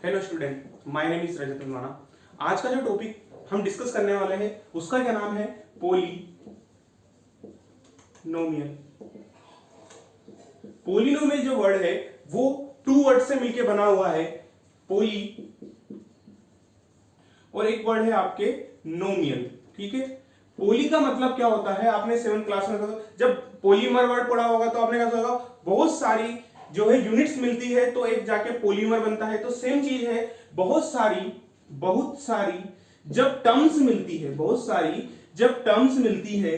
Hello student, my name is Rajat Unnana. आज का जो टॉपिक हम डिस्कस करने वाले हैं उसका क्या नाम है? पोलिनोमियल। पोलिनोमियल जो वर्ड है वो टू वर्ड से मिलकर बना हुआ है, पोली और एक वर्ड है आपके नोमियल। ठीक है, पोली का मतलब क्या होता है? आपने 7th क्लास में जब पॉलीमर वर्ड पढ़ा होगा तो आपने कहा होगा बहुत सारी जो है यूनिट्स मिलती है तो एक जाके पॉलीमर बनता है। तो सेम चीज है, बहुत सारी जब टर्म्स मिलती है, बहुत सारी जब टर्म्स मिलती है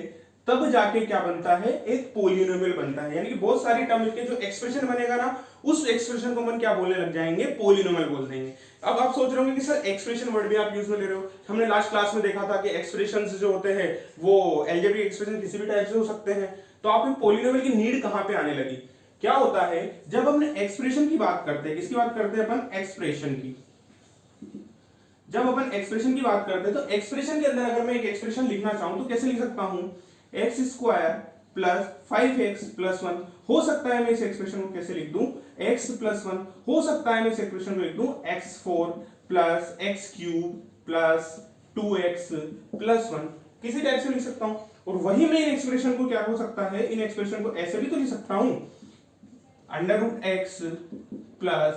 तब जाके क्या बनता है? एक पोलिनोमियल बनता है। यानी कि बहुत सारी टर्म मिलके जो एक्सप्रेशन बनेगा ना, उस एक्सप्रेशन को हम क्या बोलने लग जाएंगे? पोलिनोमियल बोल देंगे। अब आप सोच रहे होंगे कि सर एक्सप्रेशन वर्ड भी आप यूज में ले रहे हो। हमने लास्ट क्लास में देखा था कि एक्सप्रेशंस जो होते हैं वो अलजेब्रिक एक्सप्रेशन किसी भी टाइप से हो सकते हैं। तो आप पोलिनोमियल की नीड कहां पे आने लगी? क्या होता है जब हमने एक्सप्रेशन की बात करते हैं, किसकी बात करते हैं अपन? एक्सप्रेशन की। जब अपन एक्सप्रेशन की बात करते हैं तो एक्सप्रेशन के अंदर अगर मैं एक एक्सप्रेशन लिखना चाहूं तो कैसे लिख सकता हूं? X square plus 5x plus 1। हो सकता है मैं इस एक्सप्रेशन को कैसे लिख दूं? x plus 1। हो सकता है मैं इस एक्सप्रेशन को लिख दूं x4 plus x cube plus 2x plus 1। किसी टाइप से लिख सकता हूं। और वही मैं इन एक्सप्रेशन को क्या हो सकता है? इन एक्सप्रेशन को ऐसे भी तो लिख सकता हूं, under root x plus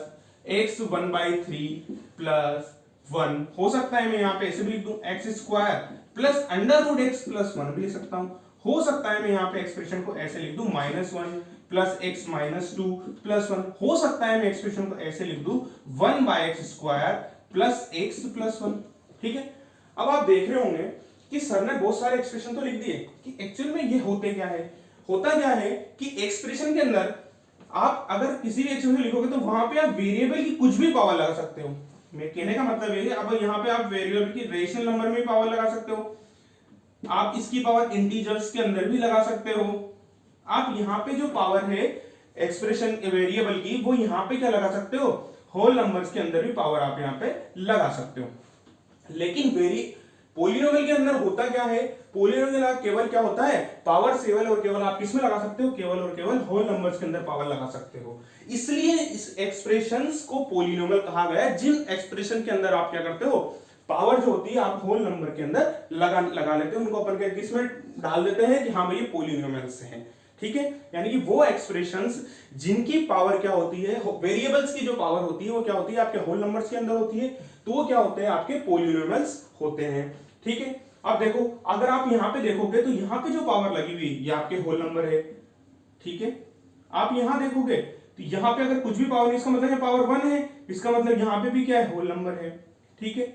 x 1/3 plus 1। हो सकता है मैं यहां पे ऐसे भी लिख दूं x square plus under root x plus 1 भी लिख सकता हूं। हो सकता है मैं यहां पे एक्सप्रेशन को ऐसे लिख दूं -1 प्लस एक्स माइनस 2 प्लस 1। हो सकता है मैं एक्सप्रेशन को ऐसे लिख दूं 1/x square plus x plus 1। ठीक है, अब आप देख रहे होंगे कि सर ने बहुत सारे एक्सप्रेशन तो लिख दिए कि एक्चुअल में ये होते क्या है? होता क्या है कि एक्सप्रेशन के अंदर आप अगर किसी भी एक्सप्रेशन लिखोगे तो वहां पे आप वेरिएबल की कुछ भी पावर लगा सकते हो। मैं कहने का मतलब ये है, अब यहाँ पे आप वेरिएबल की रेशनल नंबर में पावर लगा सकते हो, आप इसकी पावर इंटीजर्स के अंदर भी लगा सकते हो। आप यहाँ पे जो पावर है एक्सप्रेशन वेरिएबल की, वो यहाँ पे क्या लगा सकते हो? होल नंबर्स के अंदर भी पावर आप यहाँ पे लगा सकते हो। लेकिन पोलिनोमियल के अंदर होता क्या है? पोलिनोमियल केवल क्या होता है? पावर सेवल और केवल आप किसमें लगा सकते हो? केवल और केवल होल नंबर्स के अंदर पावर लगा सकते हो। इसलिए इस एक्सप्रेशंस को पोलिनोमियल कहा गया है। जिन एक्सप्रेशन के अंदर आप क्या करते हो? पावर जो होती है आप होल नंबर के अंदर लगा लेते हो, उनको अपन किसमें डाल देते हैं कि हाँ भाई ये पोलिनोमियल्स हैं। ठीक है, यानी कि वो एक्सप्रेशंस जिनकी पावर क्या होती है, वेरिएबल्स की जो पावर होती है वो क्या होती है? आपके होल नंबर्स के अंदर होती है, तो वो क्या होते हैं? आपके पोलिनोमियल्स होते हैं। ठीक है, अब देखो अगर आप यहां पे देखोगे तो यहां पे जो पावर लगी हुई ये आपके होल नंबर है। ठीक है, आप यहां देखोगे तो यहां पे अगर कुछ भी पावर नहीं, इसका मतलब पावर 1 है, इसका मतलब यहां पे भी क्या है? होल नंबर है। ठीक है,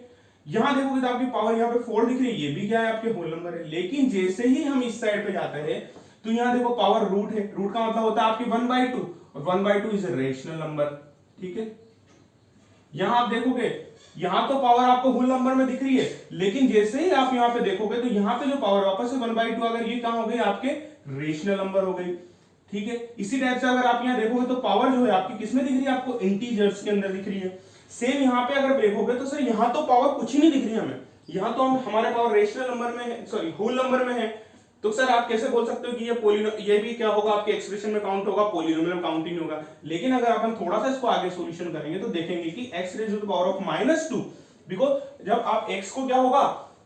यहां देखोगे तो आपकी पावर यहाँ पे 4 दिख रही है, ये भी क्या है? आपके होल नंबर है। लेकिन जैसे ही हम इस साइड पे जाते हैं तो यहां देखो पावर रूट है, रूट का मतलब होता है आपकी 1/2 और 1/2 इज अ रेशनल नंबर। ठीक है, यहां आप देखोगे यहां तो पावर आपको होल नंबर में दिख रही है, लेकिन जैसे ही आप यहां पे देखोगे तो यहां पे जो पावर वापस से 1/2 अगर ये कहां हो गई? आपके रेशनल नंबर हो गई। ठीक है, इसी टाइप से अगर आप यहां देखोगे तो पावर जो है आपकी किसमें दिख रही है? आपको इंटीजर्स के अंदर दिख रही है। सेम यहां पे अगर देखोगे तो सर यहां तो पावर कुछ ही नहीं दिख रही हमें, यहां तो हमारे पावर रेशनल नंबर में है, सॉरी होल नंबर में है। तो सर आप कैसे बोल सकते हो कि ये भी क्या होगा? आपके एक्सप्रेशन में काउंट होगा, पोलिनोमियल में काउंट नहीं होगा। लेकिन अगर अपन थोड़ा सा इसको आगे सॉल्यूशन करेंगे तो देखेंगे कि x raise to the power of -2, because जब आप x को क्या होगा?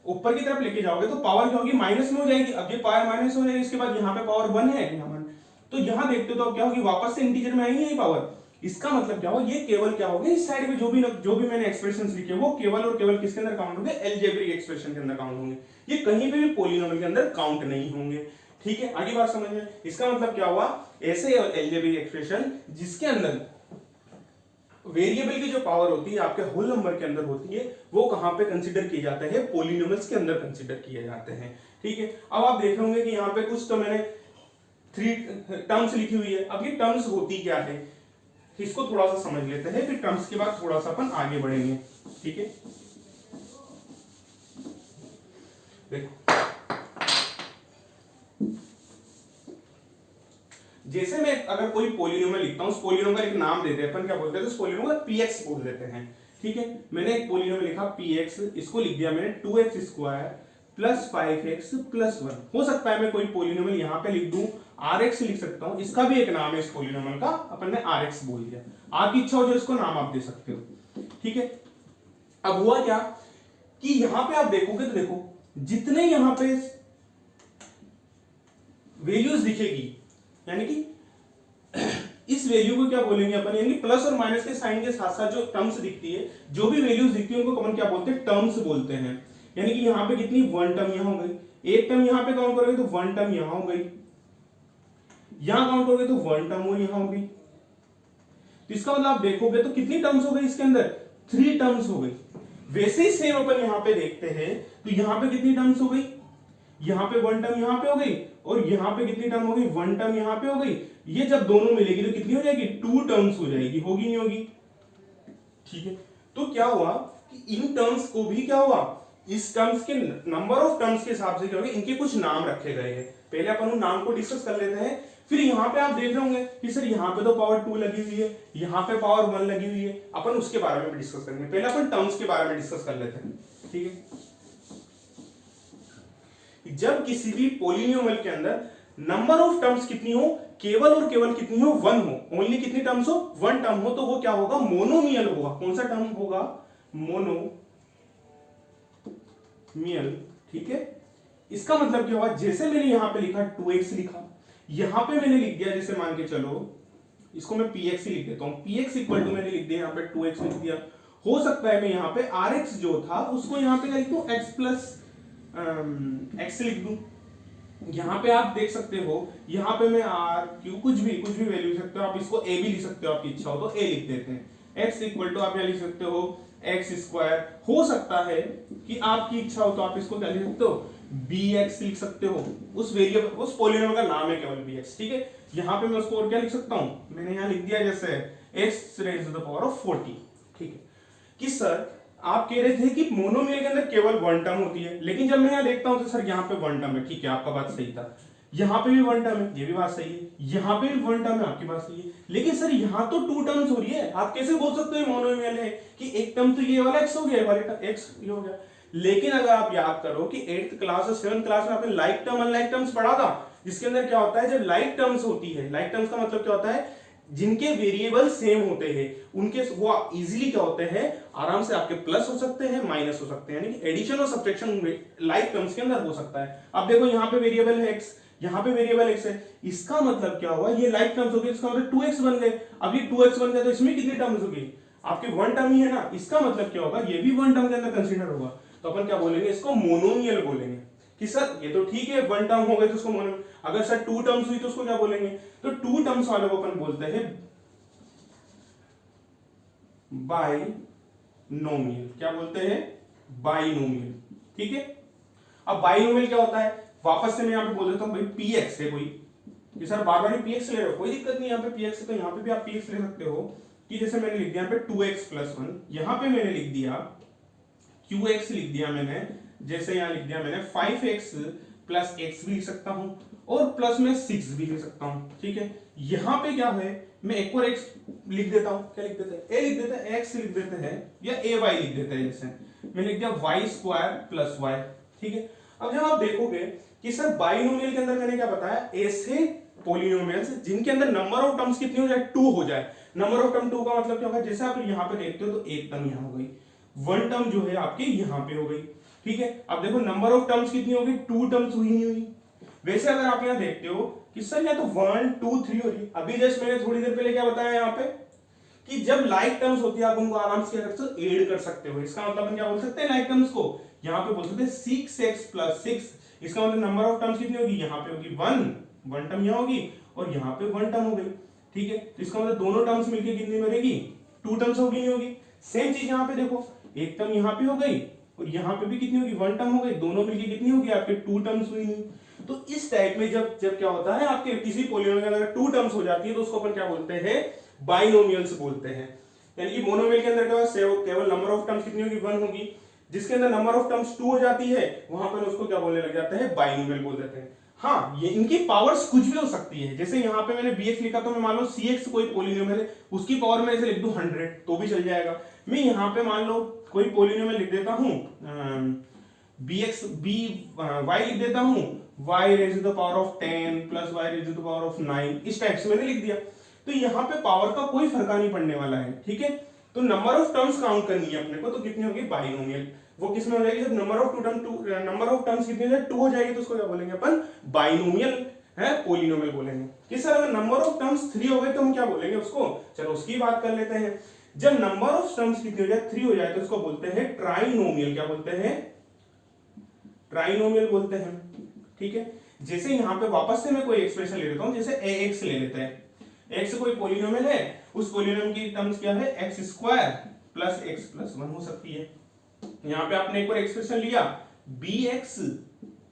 ऊपर की तरफ लेके जाओगे तो पावर क्या होगी? माइनस में हो जाएगी। अब ये पावर माइनस हो जाएगी, इसके बाद यहाँ पे पावर 1 है, यहाँ 1, तो यहाँ देखते हो तो क्या होगी? वापस से इंटीजर में आएगी पावर। इसका मतलब क्या होगा? ये केवल क्या होगा? इस साइड में जो भी मैंने एक्सप्रेशंस लिखे वो केवल और केवल किसके अंदर काउंट होंगे? अलजेब्रिक एक्सप्रेशन के अंदर काउंट होंगे। ये कहीं पे भी पोलिनोमियल के अंदर काउंट नहीं होंगे। ठीक है, आगे बात समझ में? इसका मतलब क्या हुआ? ऐसे अलजेब्रिक एक्सप्रेशन जिसके अंदर वेरिएबल की जो पावर होती है आपके होल नंबर के अंदर होती है, वो कहां पे कंसीडर किए जाते हैं? पोलिनोमियल्स के अंदर कंसीडर किए जाते हैं। ठीक है, अब आप देख होंगे कि यहाँ पे कुछ तो मैंने 3 टर्म्स लिखी हुई है। अब ये टर्म्स होती क्या है इसको थोड़ा सा समझ लेते हैं, फिर टर्म्स के बाद थोड़ा सा अपन आगे बढ़ेंगे। ठीक है, देखो जैसे मैं अगर कोई पोलिनोमियल लिखता हूं, उस पोलिनोमियल का एक नाम देते हैं अपन, क्या बोलते हैं? तो उस पोलिनोमियल को px बोल देते हैं। ठीक है, मैंने एक पोलिनोमियल लिखा px, इसको लिख दिया मैंने 2x square plus 5x plus 1। हो सकता है मैं कोई पोलिनोमियल यहां पे लिख दूं, rx लिख सकता हूं, इसका भी एक नाम है इस पोलिनोमियल का, अपन ने rx बोल दिया। आपकी इच्छा हो जो इसको नाम आप दे सकते हो। ठीक है, अब हुआ क्या कि यहां पे आप देखोगे तो देखो जितने यहां पे वैल्यूज दिखेगी, यानी कि इस वैल्यू को क्या बोलेंगे अपन, यानी प्लस और माइनस के साइन के साथ साथ जो टर्म्स दिखती है, जो भी वैल्यूज दिखती है उनको अपन क्या बोलते हैं, टर्म्स बोलते हैं। यानी कि यहाँ पे कितनी, वन टर्म यहां हो गई, एक टर्म यहां पे काउंट करोगे तो वन टर्म यहां हो गई, यहां काउंट करोगे तो वन टर्म और यहां हो गई। तो इसका मतलब आप देखोगे तो कितनी टर्म्स हो गई इसके अंदर, 3 टर्म्स हो गई। वैसे ही सेम अपन यहां पे देखते हैं तो यहां पे कितनी टर्म्स हो गई, यहां पे वन टर्म यहां पे हो गई, और यहां पे कितनी टर्म हो गई, वन टर्म यहां पे हो गई। ये जब दोनों मिलेगी तो कितनी हो जाएगी, 2 टर्म्स हो जाएगी, होगी नहीं होगी, ठीक है। तो क्या हुआ कि इन टर्म्स को भी क्या हुआ, इस टर्म्स के नंबर ऑफ टर्म्स के हिसाब से क्या होगा, इनके कुछ नाम रखे गए हैं। पहले अपन उन नाम को डिस्कस कर लेते हैं, फिर यहां पे आप देख रहे होंगे कि सर यहां पे तो पावर 2 लगी हुई है, यहां पे पावर 1 लगी हुई है, अपन उसके बारे में भी डिस्कस करेंगे। पहले अपन टर्म्स के बारे में डिस्कस कर लेते हैं, ठीक है। जब किसी भी पॉलिनोमियल के अंदर नंबर ऑफ टर्म्स कितनी हो, केवल और केवल कितनी हो, 1 हो, ओनली कितनी टर्म्स हो, 1 टर्म हो, तो वो क्या होगा, मोनोमियल होगा। कौन सा टर्म होगा, मोनोमियल, ठीक है। इसका मतलब क्या होगा, जैसे मैंने यहां पे लिखा 2x लिखा, यहां पे मैंने लिख दिया, जैसे मान के चलो इसको मैं px ही लिख देता हूं, px इक्वल टू मैंने लिख दिया यहां पे 2x लिख दिया। हो सकता है मैं यहां पे rx जो था उसको यहां पे लिख दूं x प्लस x लिख दूं। यहां पे आप देख सकते हो, यहां पे मैं r q कुछ भी वैल्यू लिख सकते हो, आप इसको a भी लिख सकते हो, आपकी इच्छा हो तो a लिख देते हैं। x इक्वल टू आप यहां लिख सकते हो x स्क्वायर, हो सकता है कि आपकी इच्छा हो तो आप इसको क्या लिख सकते हो, bx लिख सकते हो, उस वेरिएबल, उस पॉलिनोमियल का नाम है केवल bx, ठीक है। यहां पे मैं उसको और क्या लिख सकता हूं, मैंने यहां लिख दिया जैसे x raise to the power of 40, ठीक है। कि सर आप कह रहे थे कि मोनोमियल के अंदर केवल 1 टर्म होती है, लेकिन जब मैं यहां देखता हूं तो सर यहां पे 1 टर्म है, ठीक है, आपका बात सही था। यहां पे भी 1 टर्म है, ये भी बात सही है, यहां पे भी 1 टर्म है, आपकी बात सही है, लेकिन सर यहां तो 2 टर्म्स हो रही है। आप कैसे बोल सकते हो मोनोमियल है, कि एक टर्म तो ये वाला x हो गया, ये वाला x ये हो गया। लेकिन अगर आप याद करो कि 8th क्लास और 7th क्लास में आपने लाइक टर्म अनलाइक टर्म्स पढ़ा था, जिसके अंदर क्या होता है, जब लाइक टर्म्स होती है, लाइक टर्म्स का मतलब क्या होता है, जिनके वेरिएबल सेम होते हैं, उनके वो इजीली क्या होते हैं, आराम से आपके प्लस हो सकते हैं, माइनस हो सकते हैं, यानी कि एडिशन और सब्ट्रैक्शन लाइक टर्म्स के अंदर हो सकता है। अब देखो यहाँ पे वेरिएबल है x, यहाँ पे वेरिएबल x है, इसका मतलब क्या हुआ, ये लाइक टर्म्स हो गए, इसका मतलब 2x बन गए। अब ये 2x बन गए तो इसमें कितनी टर्म्स होगी, आपके 1 टर्म ही है ना, इसका मतलब क्या होगा, ये भी 1 टर्म के अंदर कंसीडर होगा। तो अपन क्या बोलेंगे, इसको मोनोमियल बोलेंगे। कि सर ये तो ठीक है 1 टर्म हो गए तो उसको मोनोमियल, अगर सर 2 टर्म्स हुई तो उसको क्या बोलेंगे, तो 2 टर्म्स वाले को अपन बोलते हैं बाइनोमियल। क्या बोलते हैं, बाइनोमियल, ठीक है। अब बाइनोमियल क्या होता है, वापस से मैं यहां पे बोल देता हूं भाई px है कोई, कि सर बार बार px ले रहे हो, कोई दिक्कत नहीं, यहां पे px है तो यहां पे भी आप px ले सकते हो। कि जैसे मैंने लिख दिया यहां पे 2x प्लस 1, यहां पे मैंने लिख दिया qx लिख दिया मैंने, जैसे यहां लिख दिया मैंने 5x प्लस x भी लिख सकता हूं, और प्लस में 6 भी लिख सकता हूं, ठीक है। यहां पे क्या है, मैं एक और x लिख देता हूं, क्या लिख देते हैं, a लिख देते हैं, x लिख देते हैं, या ay लिख देते हैं, जैसे मैं लिख दिया y स्क्वायर प्लस y, ठीक है। अब जब आप देखोगे कि सर बाइनोमियल के अंदर मैंने क्या बताया, ऐसे पॉलिनोमियल्स जिनके अंदर नंबर ऑफ टर्म्स कितनी हो जाए, 2 हो जाए। नंबर ऑफ टर्म 2 का मतलब क्या होगा, जैसे आप यहां पे देखते हो तो एक टर्म यहां हो गई, 1 टर्म जो है आपकी यहां पे हो गई, ठीक है। अब देखो नंबर ऑफ टर्म्स कितनी होगी, 2 टर्म्स हुई नहीं हुई। वैसे अगर आप यहां देखते हो कि सर या तो 1 2 3 हो रही, अभी जस्ट मैंने थोड़ी देर पहले क्या बताया यहां पे, कि जब लाइक टर्म्स होती है आप उनको आराम से ऐड कर सकते हो। इसका मतलब हम क्या बोल सकते हैं, लाइक टर्म्स को यहां पे बोल सकते हैं 6x प्लस 6, इसका मतलब नंबर ऑफ टर्म्स कितनी होगी, यहां पे होगी 1 टर्म यहां होगी, और यहां पे 1 टर्म हो गई, ठीक है। तो इसका मतलब दोनों टर्म्स मिलकर कितनी बनेगी, 2 टर्म्स होगी, नहीं होगी। सेम चीज यहां पे देखो, एक टर्म यहां पे हो गई और यहां पे भी कितनी होगी, 1 टर्म हो गई, दोनों मिलकर कितनी होगी आपके 2 टर्म्स हुई नहीं। तो इस टाइप में जब क्या होता है, आपके किसी पॉलिनोमियल के अंदर 2 टर्म्स हो जाती है तो उसको अपन क्या बोलते हैं, बाइनोमियल्स बोलते हैं। यानी कि मोनोमियल के अंदर केवल नंबर ऑफ टर्म्स कितनी होगी, 1 होगी, जिसके अंदर नंबर ऑफ टर्म्स 2 हो जाती है वहां पर उसको क्या बोलने लग जाते हैं, बाइनोमियल बोल देते हैं। हाँ, ये इनकी पावर्स कुछ भी हो सकती है, जैसे यहाँ पे मैंने bx लिखा तो मैं मान लो cx कोई पॉलिनोमियल है, उसकी पावर में ऐसे लिख दूं 100 तो भी चल जाएगा। मैं यहाँ पे मान लो कोई पॉलिनोमियल लिख देता हूँ bx y लिख देता हूँ y raise to the power of 10 plus y raise to the power of 9, इस टाइप से मैंने लिख दिया। तो यहाँ पे पावर का कोई फर्क नहीं पड़ने वाला है, ठीक है। तो नंबर ऑफ टर्म्स काउंट करनी है अपने को, तो कितनी होगी बाइनोमियल। वो किसमें हो जाएगी, जब नंबर ऑफ टर्म्स कितनी हो जाए 2 हो जाएगी, तो उसको क्या बोलेंगे अपन बाइनोमियल है, पोलिनोमियल बोलेंगे। कि सर अगर नंबर ऑफ टर्म्स 3 हो गए तो हम क्या बोलेंगे उसको, चलो उसकी बात कर लेते हैं। जब नंबर ऑफ टर्म्स कितनी हो जाए 3 हो जाए तो उसको बोलते हैं ट्राइनोमियल। क्या बोलते हैं, ट्राइनोमियल बोलते हैं। ठीक है, जैसे यहां पे वापस से मैं कोई एक्सप्रेशन ले लेता हूं, जैसे ax ले लेते हैं। x कोई पोलिनोमियल है, उस पोलिनोमियल की टर्म्स क्या है, x square plus x plus 1 हो सकती है। यहां पे आपने एक और एक्सप्रेशन लिया bx,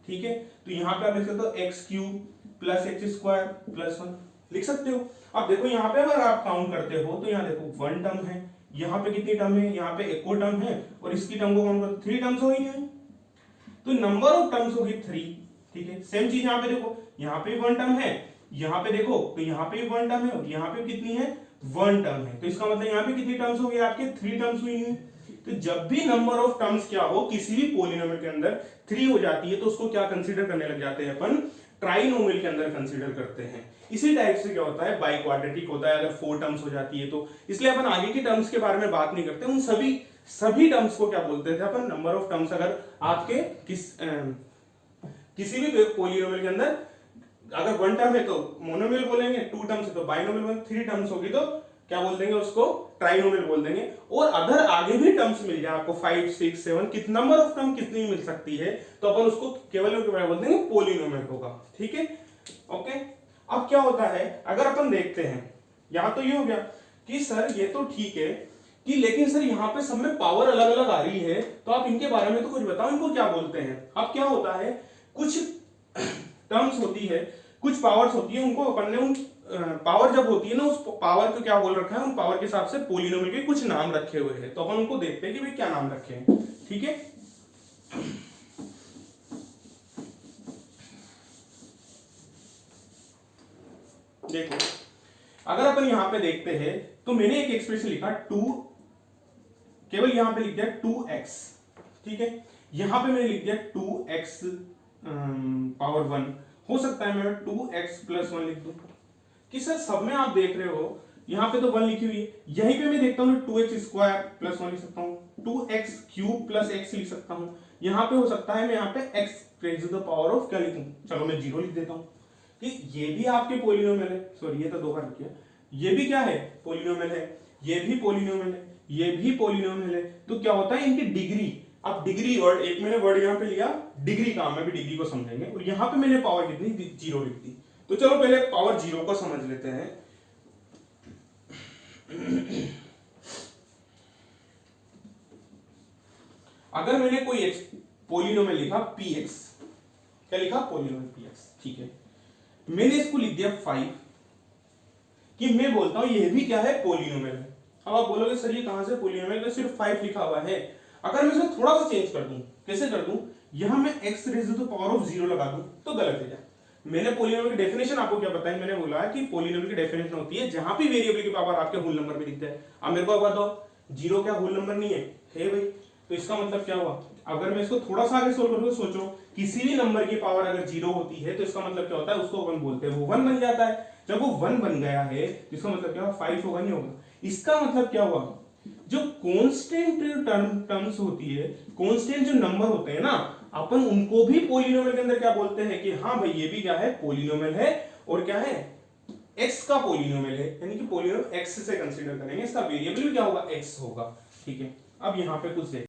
ठीक है, तो यहां पे आप लिख सकते हो x cube plus x square plus 1 लिख सकते हो। अब देखो यहाँ पे अगर आप काउंट करते हो तो यहाँ देखो 1 टर्म है, यहाँ पे कितनी टर्म है, यहाँ पे एक और टर्म है, और इसकी टर्म को काउंट करो 3 टर्म्स हो ही नहीं, तो नंबर ऑफ टर्म्स होगी 3। ठीक है, सेम चीज यहाँ पे देखो, यहाँ पे 1 टर्म है, यहाँ पे देखो तो यहाँ पे 1 टर्म है, और यहाँ पे कितनी है 1 टर्म है, तो इसका मतलब यहाँ पे कितनी टर्म्स हो गई आपके 3 टर्म्स हुई है। तो जब भी नंबर ऑफ टर्म्स क्या हो किसी भी पोलिनोमियल के अंदर 3 हो जाती है तो उसको क्या कंसीडर करने लग जाते हैं अपन, ट्राइनोमियल के अंदर कंसीडर करते हैं। इसी टाइप से क्या होता है बाई क्वाड्रेटिक होता है अगर 4 टर्म्स हो जाती है तो। इसलिए अपन आगे की टर्म्स के बारे में बात नहीं करते, उन सभी टर्म्स को क्या बोलते थे अपन, नंबर ऑफ टर्म्स। अगर आपके किसी भी पोलिनोमियल के अंदर अगर 1 टर्म है तो मोनोमियल बोलेंगे, 2 टर्म्स है तो बाइनोमियल बोलेंगे, 3 टर्म्स होगी तो क्या बोल देंगे उसको, ट्राइनोमियल बोल देंगे। और अदर आगे भी टर्म्स मिल जाए आपको 5 6 7 कितना नंबर ऑफ टर्म कितनी मिल सकती है तो अपन उसको केवल बोल देंगे पोलिनोमियल होगा। ठीक है, ओके। अब क्या होता है अगर अपन देखते हैं, यहां तो ये हो गया कि सर ये तो ठीक है कि लेकिन सर यहाँ पे सब में पावर अलग अलग आ रही है, तो आप इनके बारे में तो कुछ बताओ, इनको क्या बोलते हैं। अब क्या होता है कुछ टर्म्स होती है, कुछ पावर्स होती है, उनको अपन ने उन पावर जब होती है ना, उस पावर को क्या बोल रखा है, उन पावर के हिसाब से पोलिनोमियल के कुछ नाम रखे हुए हैं, तो अपन उनको देखते हैं कि भाई क्या नाम रखे हैं। ठीक है, देखो अगर अपन यहां पे देखते हैं तो मैंने एक एक्सप्रेशन लिखा 2, केवल यहां पे लिख दिया 2x। ठीक है, यहां पे मैंने लिख दिया 2x पावर 1, हो सकता है मैं 2x प्लस 1 लिख दूं कि सर सब में आप देख रहे हो यहां पे तो 1 लिखी हुई है, यहीं पे मैं देखता हूं 2x स्क्वायर प्लस 1 लिख सकता हूं, 2x क्यूब प्लस x लिख सकता हूं, यहां पे हो सकता है मैं यहां पे x raise to the power of क्या लिखूं, चलो मैं 0 लिख देता हूं कि ये भी आपके पोलिनोमियल है। सॉरी ये तो 2 बार लिख दिया, ये भी क्या है पोलिनोमियल है, ये भी पोलिनोमियल है, ये भी पोलिनोमियल है, तो क्या होता है इनकी डिग्री। अब डिग्री वर्ड, एक मैंने वर्ड यहां पे लिया डिग्री का, मैं भी डिग्री को समझेंगे, और यहां पे मैंने पावर कितनी 0 लिख दी। तो चलो पहले पावर 0 को समझ लेते हैं। अगर मैंने कोई पोलिनोमियल लिखा px, क्या लिखा पोलिनोमियल px, ठीक है, मैंने इसको लिख दिया 5 कि मैं बोलता हूं ये भी क्या है पोलिनोमियल है। अब आप बोलोगे सर ये कहां से पोलिनोमियल है, सिर्फ 5 लिखा हुआ है। अगर मैं इसको थोड़ा सा चेंज कर दूं, कैसे कर दूं, यहां मैं x raise to the power of 0 लगा दूं तो गलत है क्या। मैंने पोलिनोमियल की डेफिनेशन आपको क्या बताई, मैंने बोला कि पोलिनोमियल की डेफिनेशन होती है जहां भी वेरिएबल की पावर आपके होल नंबर में दिखता है। अब मेरे को बताओ 0 क्या होल नंबर नहीं है भाई, तो इसका मतलब क्या हुआ, अगर मैं इसको थोड़ा सा आगे सोल्व करूंगा, सोचो किसी भी नंबर की पावर अगर 0 होती है तो इसका मतलब क्या होता है, उसको अपन बोलते हैं वो 1 बन जाता है। जब वो 1 बन गया है तो इसका मतलब क्या हुआ, 5 होगा नहीं होगा। इसका मतलब क्या हुआ, जो कांस्टेंट टर्म्स होती है, कांस्टेंट जो नंबर होते हैं ना, अपन उनको भी पोलिनोमियल के अंदर क्या बोलते हैं कि हाँ भाई ये भी क्या है पोलिनोमियल है, और क्या है x का पोलिनोमियल है, यानी कि पोलिनोमियल x से कंसीडर करेंगे, इसका वेरिएबल भी क्या होगा x होगा। ठीक है, अब यहां पे कुछ